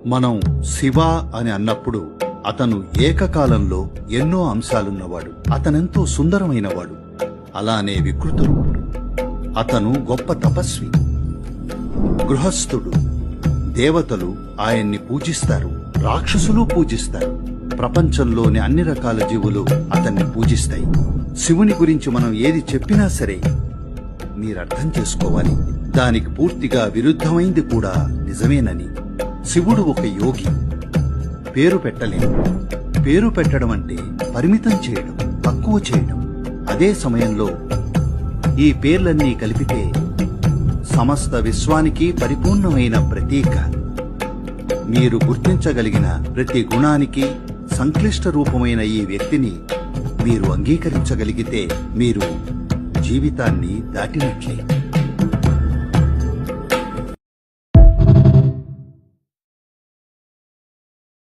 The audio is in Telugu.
మనం శివ అని అన్నప్పుడు అతను ఏకకాలంలో ఎన్నో అంశాలున్నవాడు. అతనెంతో సుందరమైనవాడు, అలానే వికృతుడు. అతను గొప్ప తపస్వి, గృహస్థుడు. దేవతలు ఆయన్ని పూజిస్తారు, రాక్షసులు పూజిస్తారు. ప్రపంచంలోని అన్ని రకాల జీవులు అతన్ని పూజిస్తాయి. శివుని గురించి మనం ఏది చెప్పినా సరే మీరర్థం చేసుకోవాలి, దానికి పూర్తిగా విరుద్ధమైంది కూడా నిజమేనని. శివుడు ఒక యోగి. పేరు పెట్టలేం. పేరు పెట్టడం అంటే పరిమితం చేయడం, తక్కువ చేయడం. అదే సమయంలో ఈ పేర్లన్నీ కలిపితే సమస్త విశ్వానికి పరిపూర్ణమైన ప్రతీక. మీరు గుర్తించగలిగిన ప్రతి గుణానికి సంక్లిష్ట రూపమైన ఈ వ్యక్తిని మీరు అంగీకరించగలిగితే మీరు జీవితాన్ని దాటినట్లే.